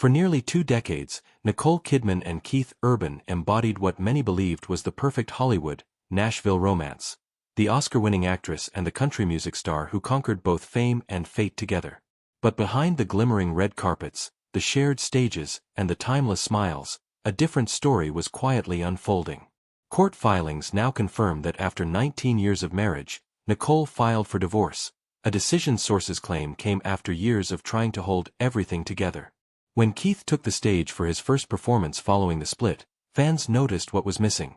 For nearly 2 decades, Nicole Kidman and Keith Urban embodied what many believed was the perfect Hollywood, Nashville romance. The Oscar-winning actress and the country music star who conquered both fame and fate together. But behind the glimmering red carpets, the shared stages, and the timeless smiles, a different story was quietly unfolding. Court filings now confirm that after 19 years of marriage, Nicole filed for divorce, a decision sources claim came after years of trying to hold everything together. When Keith took the stage for his first performance following the split, fans noticed what was missing.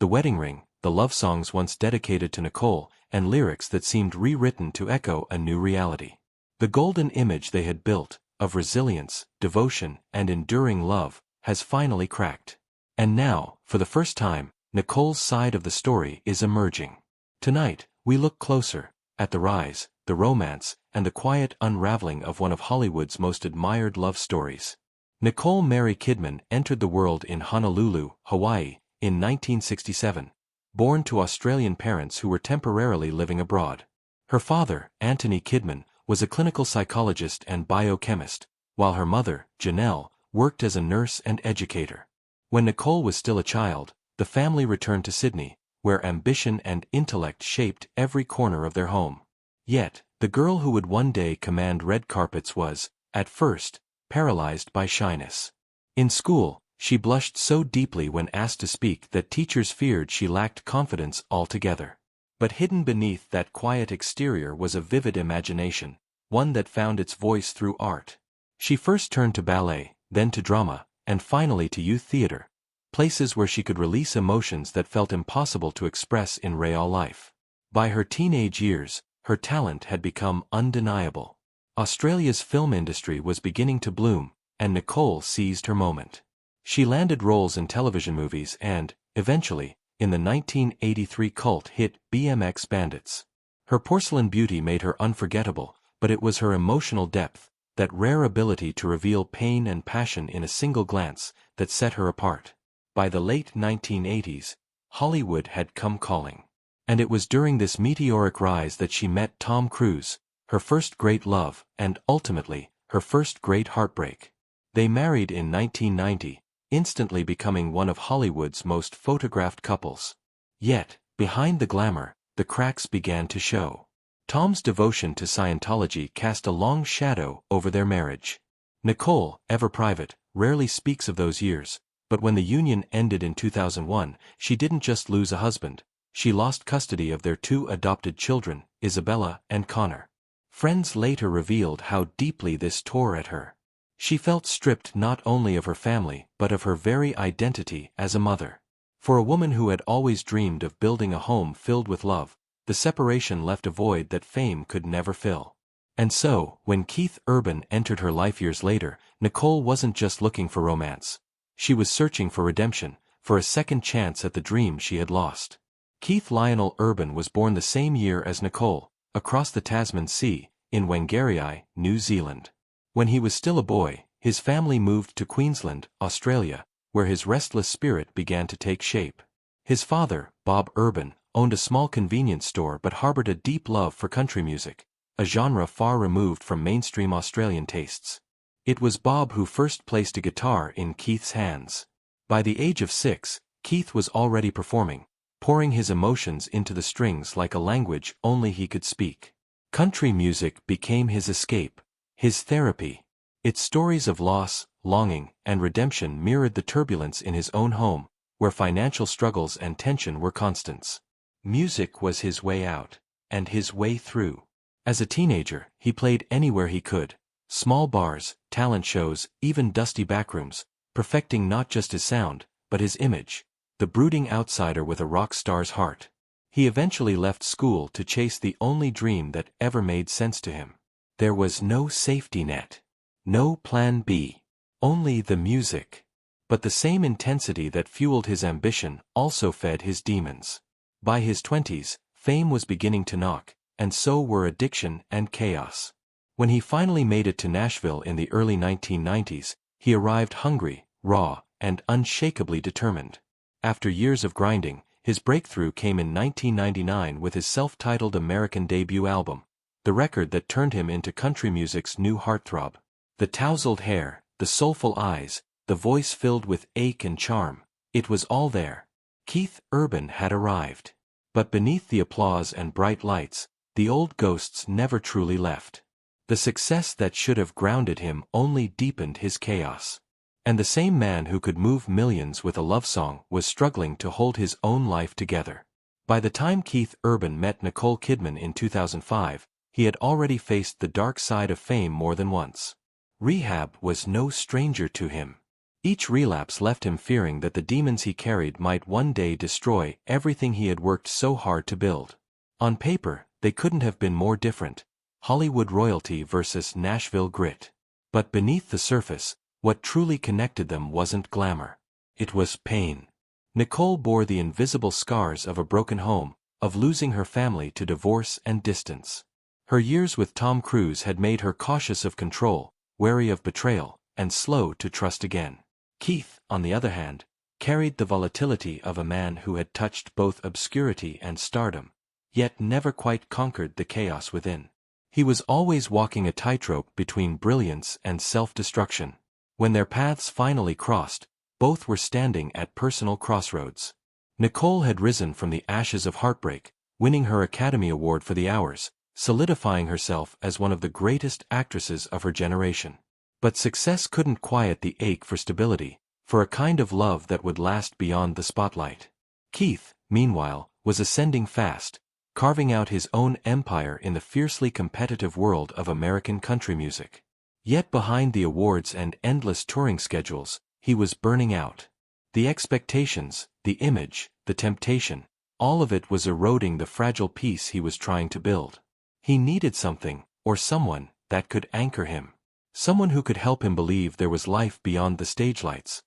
The wedding ring, the love songs once dedicated to Nicole, and lyrics that seemed rewritten to echo a new reality. The golden image they had built, of resilience, devotion, and enduring love, has finally cracked. And now, for the first time, Nicole's side of the story is emerging. Tonight, we look closer at the rise, the romance, and the quiet unraveling of one of Hollywood's most admired love stories. Nicole Mary Kidman entered the world in Honolulu, Hawaii, in 1967, born to Australian parents who were temporarily living abroad. Her father, Anthony Kidman, was a clinical psychologist and biochemist, while her mother, Janelle, worked as a nurse and educator. When Nicole was still a child, the family returned to Sydney, where ambition and intellect shaped every corner of their home. Yet, the girl who would one day command red carpets was, at first, paralyzed by shyness. In school, she blushed so deeply when asked to speak that teachers feared she lacked confidence altogether. But hidden beneath that quiet exterior was a vivid imagination, one that found its voice through art. She first turned to ballet, then to drama, and finally to youth theater, places where she could release emotions that felt impossible to express in real life. By her teenage years, her talent had become undeniable. Australia's film industry was beginning to bloom, and Nicole seized her moment. She landed roles in television movies and, eventually, in the 1983 cult hit BMX Bandits. Her porcelain beauty made her unforgettable, but it was her emotional depth, that rare ability to reveal pain and passion in a single glance, that set her apart. By the late 1980s, Hollywood had come calling. And it was during this meteoric rise that she met Tom Cruise, her first great love, and ultimately, her first great heartbreak. They married in 1990, instantly becoming one of Hollywood's most photographed couples. Yet, behind the glamour, the cracks began to show. Tom's devotion to Scientology cast a long shadow over their marriage. Nicole, ever private, rarely speaks of those years, but when the union ended in 2001, she didn't just lose a husband. She lost custody of their 2 adopted children, Isabella and Connor. Friends later revealed how deeply this tore at her. She felt stripped not only of her family but of her very identity as a mother. For a woman who had always dreamed of building a home filled with love, the separation left a void that fame could never fill. And so, when Keith Urban entered her life years later, Nicole wasn't just looking for romance. She was searching for redemption, for a second chance at the dream she had lost. Keith Lionel Urban was born the same year as Nicole, across the Tasman Sea, in Whangarei, New Zealand. When he was still a boy, his family moved to Queensland, Australia, where his restless spirit began to take shape. His father, Bob Urban, owned a small convenience store but harbored a deep love for country music, a genre far removed from mainstream Australian tastes. It was Bob who first placed a guitar in Keith's hands. By the age of 6, Keith was already performing, pouring his emotions into the strings like a language only he could speak. Country music became his escape, his therapy. Its stories of loss, longing, and redemption mirrored the turbulence in his own home, where financial struggles and tension were constants. Music was his way out, and his way through. As a teenager, he played anywhere he could, small bars, talent shows, even dusty backrooms, perfecting not just his sound, but his image, the brooding outsider with a rock star's heart. He eventually left school to chase the only dream that ever made sense to him. There was no safety net. No plan B. Only the music. But the same intensity that fueled his ambition also fed his demons. By his 20s, fame was beginning to knock, and so were addiction and chaos. When he finally made it to Nashville in the early 1990s, he arrived hungry, raw, and unshakably determined. After years of grinding, his breakthrough came in 1999 with his self-titled American debut album, the record that turned him into country music's new heartthrob. The tousled hair, the soulful eyes, the voice filled with ache and charm. It was all there. Keith Urban had arrived. But beneath the applause and bright lights, the old ghosts never truly left. The success that should have grounded him only deepened his chaos. And the same man who could move millions with a love song was struggling to hold his own life together. By the time Keith Urban met Nicole Kidman in 2005, he had already faced the dark side of fame more than once. Rehab was no stranger to him. Each relapse left him fearing that the demons he carried might one day destroy everything he had worked so hard to build. On paper, they couldn't have been more different: Hollywood royalty versus Nashville grit. But beneath the surface, what truly connected them wasn't glamour. It was pain. Nicole bore the invisible scars of a broken home, of losing her family to divorce and distance. Her years with Tom Cruise had made her cautious of control, wary of betrayal, and slow to trust again. Keith, on the other hand, carried the volatility of a man who had touched both obscurity and stardom, yet never quite conquered the chaos within. He was always walking a tightrope between brilliance and self-destruction. When their paths finally crossed, both were standing at personal crossroads. Nicole had risen from the ashes of heartbreak, winning her Academy Award for The Hours, solidifying herself as one of the greatest actresses of her generation. But success couldn't quiet the ache for stability, for a kind of love that would last beyond the spotlight. Keith, meanwhile, was ascending fast, carving out his own empire in the fiercely competitive world of American country music. Yet behind the awards and endless touring schedules, he was burning out. The expectations, the image, the temptation, all of it was eroding the fragile peace he was trying to build. He needed something, or someone, that could anchor him. Someone who could help him believe there was life beyond the stage lights.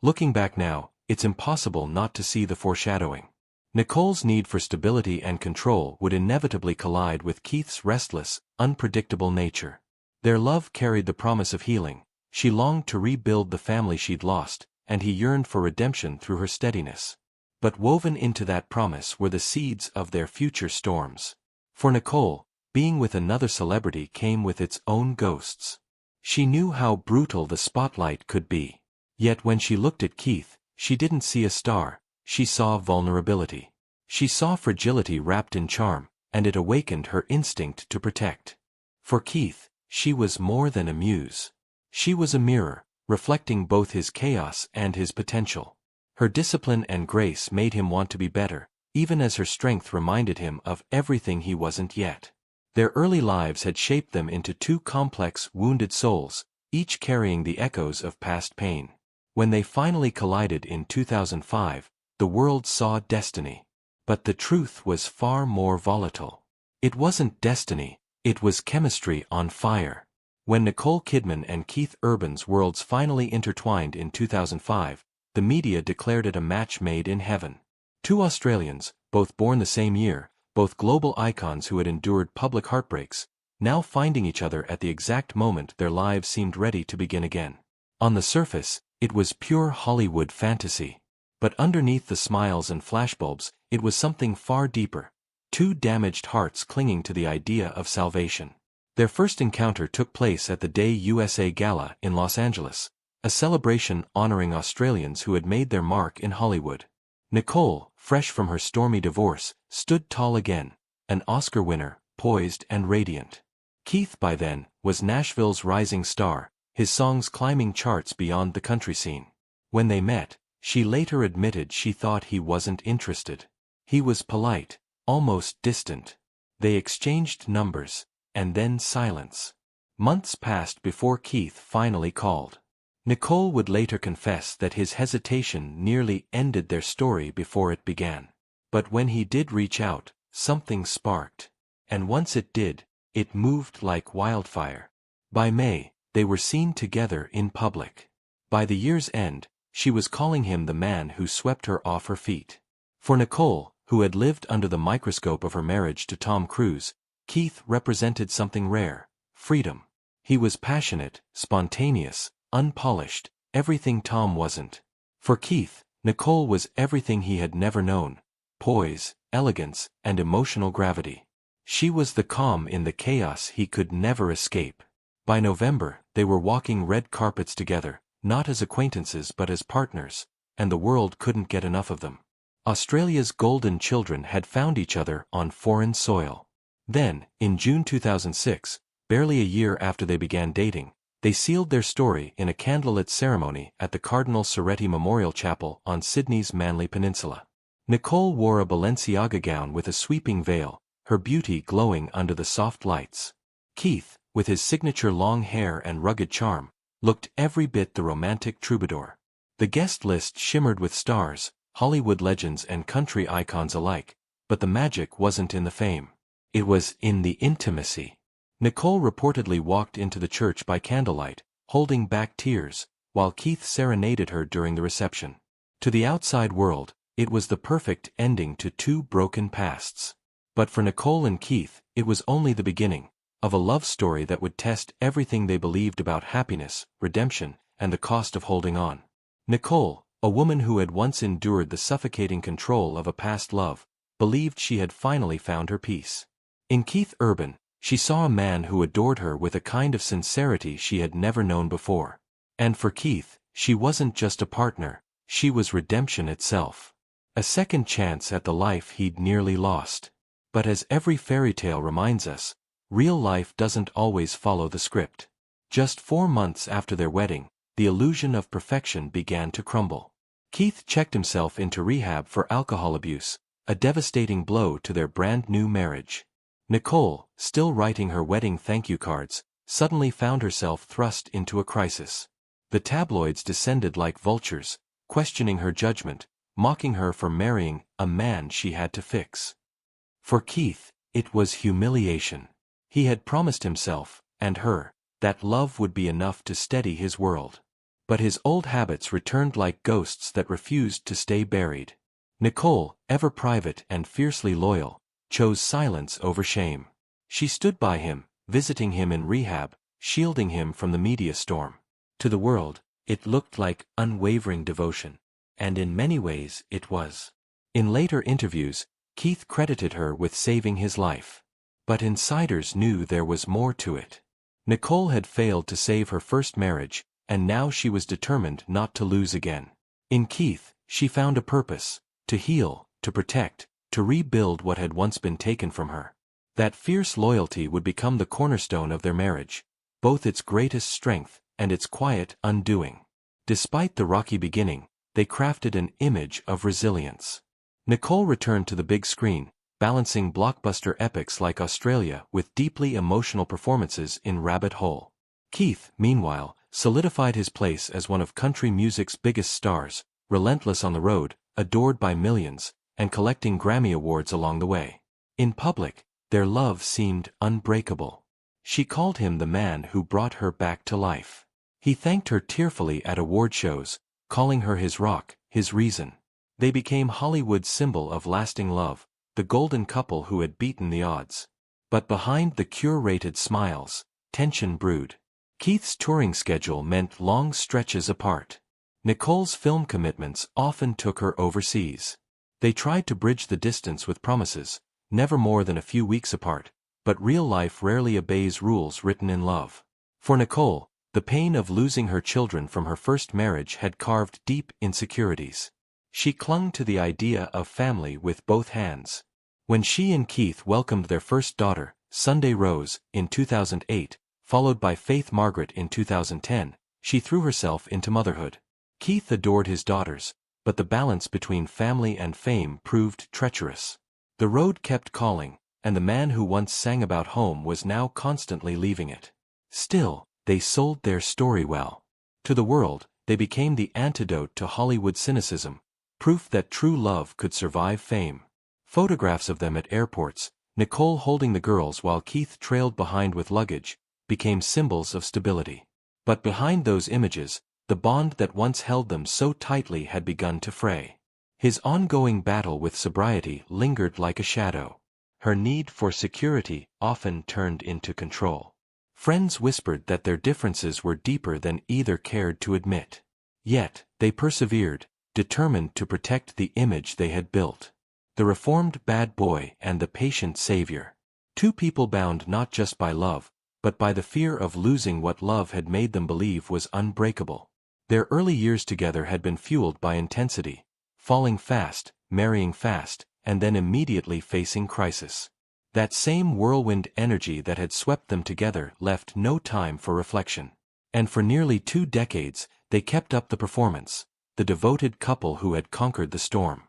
Looking back now, it's impossible not to see the foreshadowing. Nicole's need for stability and control would inevitably collide with Keith's restless, unpredictable nature. Their love carried the promise of healing. She longed to rebuild the family she'd lost, and he yearned for redemption through her steadiness. But woven into that promise were the seeds of their future storms. For Nicole, being with another celebrity came with its own ghosts. She knew how brutal the spotlight could be. Yet when she looked at Keith, she didn't see a star, she saw vulnerability. She saw fragility wrapped in charm, and it awakened her instinct to protect. For Keith, she was more than a muse. She was a mirror, reflecting both his chaos and his potential. Her discipline and grace made him want to be better, even as her strength reminded him of everything he wasn't yet. Their early lives had shaped them into two complex, wounded souls, each carrying the echoes of past pain. When they finally collided in 2005, the world saw destiny. But the truth was far more volatile. It wasn't destiny, it was chemistry on fire. When Nicole Kidman and Keith Urban's worlds finally intertwined in 2005, the media declared it a match made in heaven. Two Australians, both born the same year, both global icons who had endured public heartbreaks, now finding each other at the exact moment their lives seemed ready to begin again. On the surface, it was pure Hollywood fantasy. But underneath the smiles and flashbulbs, it was something far deeper. Two damaged hearts clinging to the idea of salvation. Their first encounter took place at the Day USA Gala in Los Angeles, a celebration honoring Australians who had made their mark in Hollywood. Nicole, fresh from her stormy divorce, stood tall again, an Oscar winner, poised and radiant. Keith, by then, was Nashville's rising star, his songs climbing charts beyond the country scene. When they met, she later admitted she thought he wasn't interested. He was polite, almost distant. They exchanged numbers, and then silence. Months passed before Keith finally called. Nicole would later confess that his hesitation nearly ended their story before it began. But when he did reach out, something sparked. And once it did, it moved like wildfire. By May, they were seen together in public. By the year's end, she was calling him the man who swept her off her feet. For Nicole, who had lived under the microscope of her marriage to Tom Cruise, Keith represented something rare: freedom. He was passionate, spontaneous, unpolished, everything Tom wasn't. For Keith, Nicole was everything he had never known: poise, elegance, and emotional gravity. She was the calm in the chaos he could never escape. By November, they were walking red carpets together, not as acquaintances but as partners, and the world couldn't get enough of them. Australia's golden children had found each other on foreign soil. Then, in June 2006, barely a year after they began dating, they sealed their story in a candlelit ceremony at the Cardinal Soretti Memorial Chapel on Sydney's Manly Peninsula. Nicole wore a Balenciaga gown with a sweeping veil, her beauty glowing under the soft lights. Keith, with his signature long hair and rugged charm, looked every bit the romantic troubadour. The guest list shimmered with stars, Hollywood legends and country icons alike, but the magic wasn't in the fame. It was in the intimacy. Nicole reportedly walked into the church by candlelight, holding back tears, while Keith serenaded her during the reception. To the outside world, it was the perfect ending to two broken pasts. But for Nicole and Keith, it was only the beginning of a love story that would test everything they believed about happiness, redemption, and the cost of holding on. Nicole, a woman who had once endured the suffocating control of a past love, believed she had finally found her peace. In Keith Urban, she saw a man who adored her with a kind of sincerity she had never known before. And for Keith, she wasn't just a partner, she was redemption itself. A second chance at the life he'd nearly lost. But as every fairy tale reminds us, real life doesn't always follow the script. Just 4 months after their wedding, the illusion of perfection began to crumble. Keith checked himself into rehab for alcohol abuse, a devastating blow to their brand-new marriage. Nicole, still writing her wedding thank-you cards, suddenly found herself thrust into a crisis. The tabloids descended like vultures, questioning her judgment, mocking her for marrying a man she had to fix. For Keith, it was humiliation. He had promised himself, and her, that love would be enough to steady his world. But his old habits returned like ghosts that refused to stay buried. Nicole, ever private and fiercely loyal, chose silence over shame. She stood by him, visiting him in rehab, shielding him from the media storm. To the world, it looked like unwavering devotion. And in many ways it was. In later interviews, Keith credited her with saving his life. But insiders knew there was more to it. Nicole had failed to save her first marriage, and now she was determined not to lose again. In Keith, she found a purpose: to heal, to protect, to rebuild what had once been taken from her. That fierce loyalty would become the cornerstone of their marriage, both its greatest strength and its quiet undoing. Despite the rocky beginning, they crafted an image of resilience. Nicole returned to the big screen, balancing blockbuster epics like Australia with deeply emotional performances in Rabbit Hole. Keith, meanwhile, solidified his place as one of country music's biggest stars, relentless on the road, adored by millions, and collecting Grammy Awards along the way. In public, their love seemed unbreakable. She called him the man who brought her back to life. He thanked her tearfully at award shows, calling her his rock, his reason. They became Hollywood's symbol of lasting love, the golden couple who had beaten the odds. But behind the curated smiles, tension brewed. Keith's touring schedule meant long stretches apart. Nicole's film commitments often took her overseas. They tried to bridge the distance with promises, never more than a few weeks apart, but real life rarely obeys rules written in love. For Nicole, the pain of losing her children from her first marriage had carved deep insecurities. She clung to the idea of family with both hands. When she and Keith welcomed their first daughter, Sunday Rose, in 2008, followed by Faith Margaret in 2010, she threw herself into motherhood. Keith adored his daughters, but the balance between family and fame proved treacherous. The road kept calling, and the man who once sang about home was now constantly leaving it. Still, they sold their story well. To the world, they became the antidote to Hollywood cynicism, proof that true love could survive fame. Photographs of them at airports, Nicole holding the girls while Keith trailed behind with luggage, became symbols of stability. But behind those images, the bond that once held them so tightly had begun to fray. His ongoing battle with sobriety lingered like a shadow. Her need for security often turned into control. Friends whispered that their differences were deeper than either cared to admit. Yet, they persevered, determined to protect the image they had built. The reformed bad boy and the patient savior. Two people bound not just by love, but by the fear of losing what love had made them believe was unbreakable. Their early years together had been fueled by intensity, falling fast, marrying fast, and then immediately facing crisis. That same whirlwind energy that had swept them together left no time for reflection. And for nearly 2 decades, they kept up the performance, the devoted couple who had conquered the storm.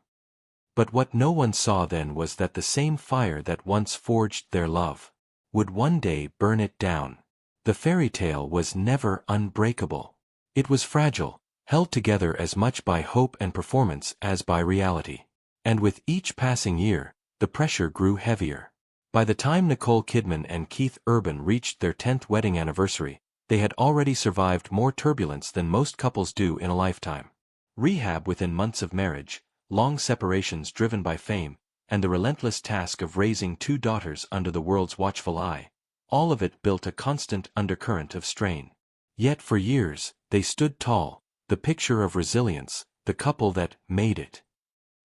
But what no one saw then was that the same fire that once forged their love would one day burn it down. The fairy tale was never unbreakable. It was fragile, held together as much by hope and performance as by reality. And with each passing year, the pressure grew heavier. By the time Nicole Kidman and Keith Urban reached their 10th wedding anniversary, they had already survived more turbulence than most couples do in a lifetime. Rehab within months of marriage, long separations driven by fame, and the relentless task of raising 2 daughters under the world's watchful eye, all of it built a constant undercurrent of strain. Yet for years, they stood tall, the picture of resilience, the couple that made it.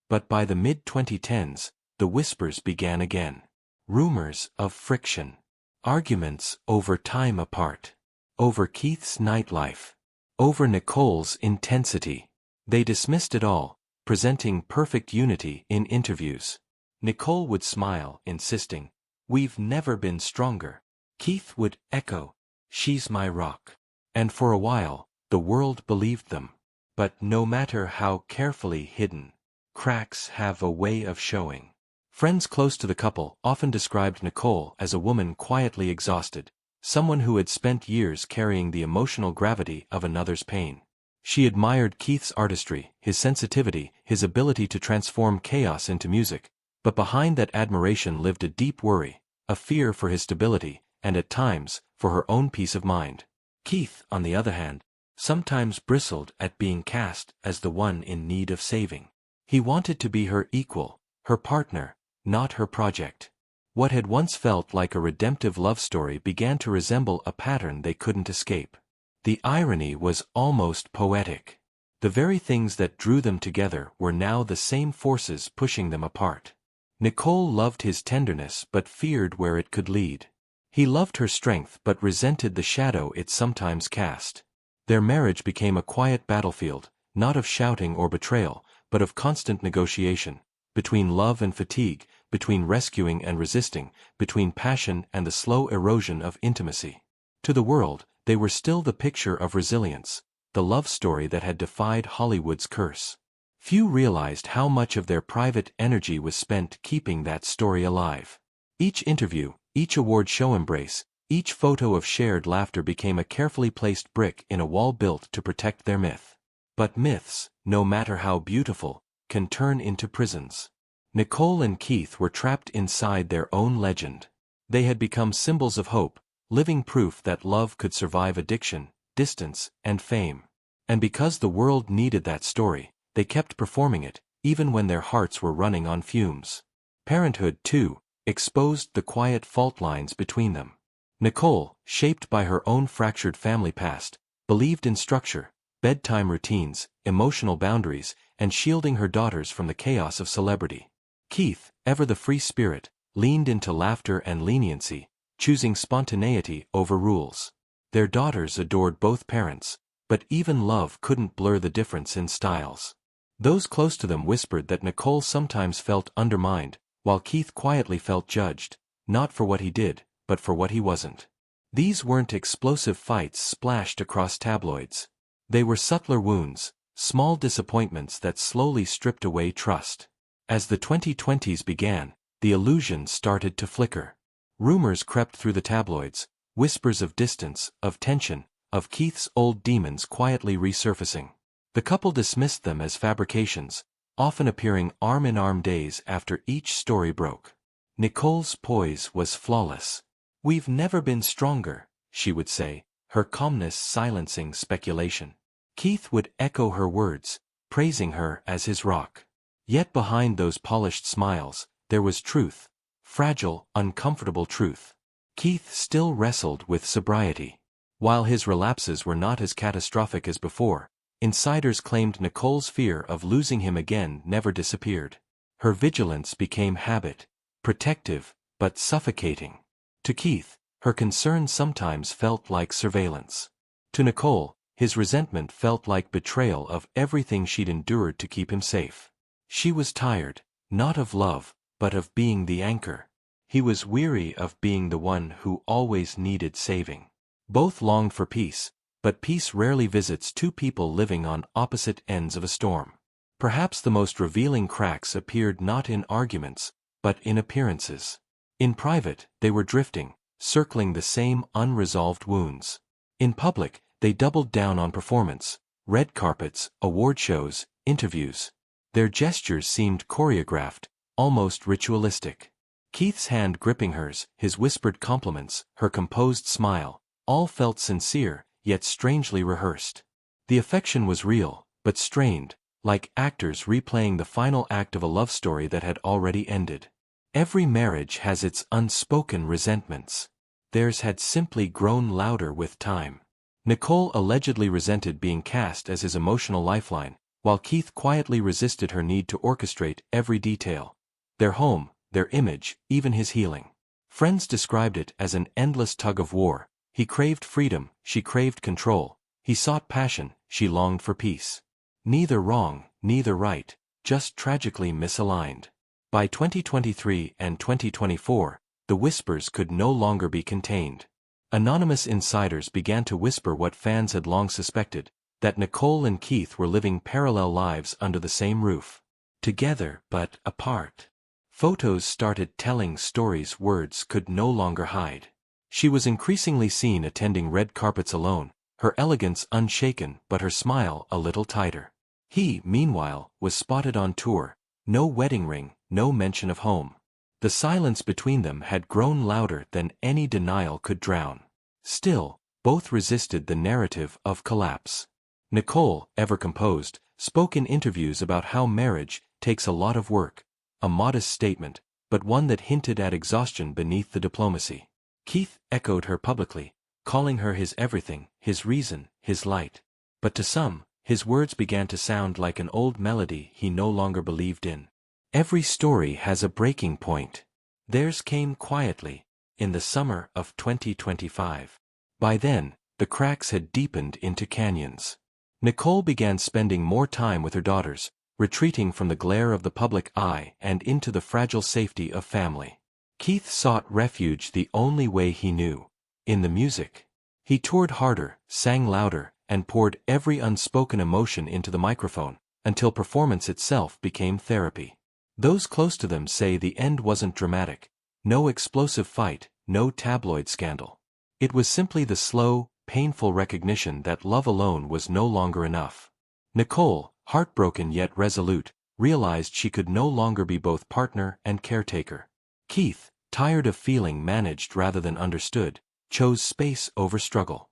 But by the mid-2010s, the whispers began again. Rumors of friction. Arguments over time apart. Over Keith's nightlife. Over Nicole's intensity. They dismissed it all, presenting perfect unity in interviews. Nicole would smile, insisting, "We've never been stronger." Keith would echo, "She's my rock." And for a while, the world believed them. But no matter how carefully hidden, cracks have a way of showing. Friends close to the couple often described Nicole as a woman quietly exhausted, someone who had spent years carrying the emotional gravity of another's pain. She admired Keith's artistry, his sensitivity, his ability to transform chaos into music, but behind that admiration lived a deep worry, a fear for his stability, and at times, for her own peace of mind. Keith, on the other hand, sometimes bristled at being cast as the one in need of saving. He wanted to be her equal, her partner, not her project. What had once felt like a redemptive love story began to resemble a pattern they couldn't escape. The irony was almost poetic. The very things that drew them together were now the same forces pushing them apart. Nicole loved his tenderness but feared where it could lead. He loved her strength but resented the shadow it sometimes cast. Their marriage became a quiet battlefield, not of shouting or betrayal, but of constant negotiation, between love and fatigue, between rescuing and resisting, between passion and the slow erosion of intimacy. To the world, they were still the picture of resilience, the love story that had defied Hollywood's curse. Few realized how much of their private energy was spent keeping that story alive. Each interview, each award show embrace, each photo of shared laughter became a carefully placed brick in a wall built to protect their myth. But myths, no matter how beautiful, can turn into prisons. Nicole and Keith were trapped inside their own legend. They had become symbols of hope, living proof that love could survive addiction, distance, and fame. And because the world needed that story, they kept performing it, even when their hearts were running on fumes. Parenthood, too, exposed the quiet fault lines between them. Nicole, shaped by her own fractured family past, believed in structure, bedtime routines, emotional boundaries, and shielding her daughters from the chaos of celebrity. Keith, ever the free spirit, leaned into laughter and leniency, choosing spontaneity over rules. Their daughters adored both parents, but even love couldn't blur the difference in styles. Those close to them whispered that Nicole sometimes felt undermined, while Keith quietly felt judged, not for what he did, but for what he wasn't. These weren't explosive fights splashed across tabloids. They were subtler wounds, small disappointments that slowly stripped away trust. As the 2020s began, the illusion started to flicker. Rumors crept through the tabloids, whispers of distance, of tension, of Keith's old demons quietly resurfacing. The couple dismissed them as fabrications, often appearing arm-in-arm days after each story broke. Nicole's poise was flawless. "We've never been stronger," she would say, her calmness silencing speculation. Keith would echo her words, praising her as his rock. Yet behind those polished smiles, there was truth, fragile, uncomfortable truth. Keith still wrestled with sobriety. While his relapses were not as catastrophic as before, insiders claimed Nicole's fear of losing him again never disappeared. Her vigilance became habit, protective, but suffocating. To Keith, Her concern sometimes felt like surveillance. To Nicole, his resentment felt like betrayal of everything she'd endured to keep him safe. She was tired, not of love, but of being the anchor. He was weary of being the one who always needed saving. Both longed for peace, but peace rarely visits two people living on opposite ends of a storm. Perhaps the most revealing cracks appeared not in arguments, but in appearances. In private, they were drifting, circling the same unresolved wounds. In public, they doubled down on performance, red carpets, award shows, interviews. Their gestures seemed choreographed, almost ritualistic. Keith's hand gripping hers, his whispered compliments, her composed smile, all felt sincere, yet strangely rehearsed. The affection was real, but strained, like actors replaying the final act of a love story that had already ended. Every marriage has its unspoken resentments. Theirs had simply grown louder with time. Nicole allegedly resented being cast as his emotional lifeline, while Keith quietly resisted her need to orchestrate every detail. Their home, their image, even his healing. Friends described it as an endless tug-of-war. He craved freedom, she craved control. He sought passion, she longed for peace. Neither wrong, neither right, just tragically misaligned. By 2023 and 2024, the whispers could no longer be contained. Anonymous insiders began to whisper what fans had long suspected, that Nicole and Keith were living parallel lives under the same roof. Together but apart. Photos started telling stories words could no longer hide. She was increasingly seen attending red carpets alone, her elegance unshaken but her smile a little tighter. He, meanwhile, was spotted on tour, no wedding ring, no mention of home. The silence between them had grown louder than any denial could drown. Still, both resisted the narrative of collapse. Nicole, ever composed, spoke in interviews about how marriage takes a lot of work, a modest statement, but one that hinted at exhaustion beneath the diplomacy. Keith echoed her publicly, calling her his everything, his reason, his light. But to some, his words began to sound like an old melody he no longer believed in. Every story has a breaking point. Theirs came quietly, in the summer of 2025. By then, the cracks had deepened into canyons. Nicole began spending more time with her daughters, retreating from the glare of the public eye and into the fragile safety of family. Keith sought refuge the only way he knew, in the music. He toured harder, sang louder, and poured every unspoken emotion into the microphone, until performance itself became therapy. Those close to them say the end wasn't dramatic, no explosive fight, no tabloid scandal. It was simply the slow, painful recognition that love alone was no longer enough. Nicole, heartbroken yet resolute, realized she could no longer be both partner and caretaker. Keith, tired of feeling managed rather than understood, chose space over struggle.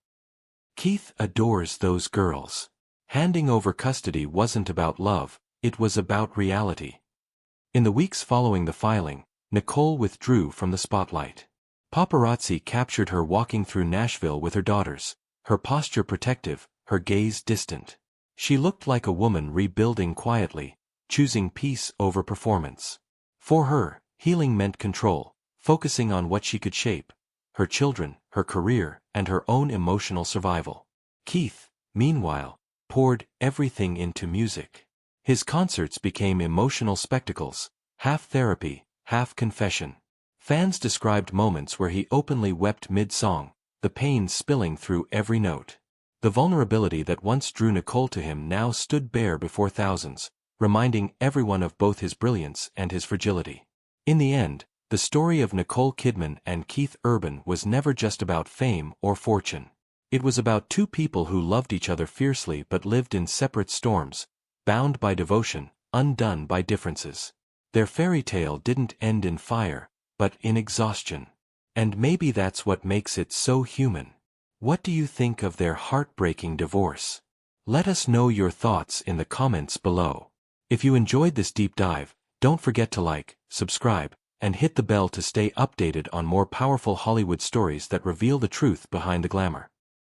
Keith adores those girls. Handing over custody wasn't about love, it was about reality. In the weeks following the filing, Nicole withdrew from the spotlight. Paparazzi captured her walking through Nashville with her daughters, her posture protective, her gaze distant. She looked like a woman rebuilding quietly, choosing peace over performance. For her, healing meant control, focusing on what she could shape: her children, her career, and her own emotional survival. Keith, meanwhile, poured everything into music. His concerts became emotional spectacles, half therapy, half confession. Fans described moments where he openly wept mid-song, the pain spilling through every note. The vulnerability that once drew Nicole to him now stood bare before thousands, reminding everyone of both his brilliance and his fragility. In the end, the story of Nicole Kidman and Keith Urban was never just about fame or fortune. It was about two people who loved each other fiercely but lived in separate storms, bound by devotion, undone by differences. Their fairy tale didn't end in fire, but in exhaustion. And maybe that's what makes it so human. What do you think of their heartbreaking divorce? Let us know your thoughts in the comments below. If you enjoyed this deep dive, don't forget to like, subscribe, and hit the bell to stay updated on more powerful Hollywood stories that reveal the truth behind the glamour.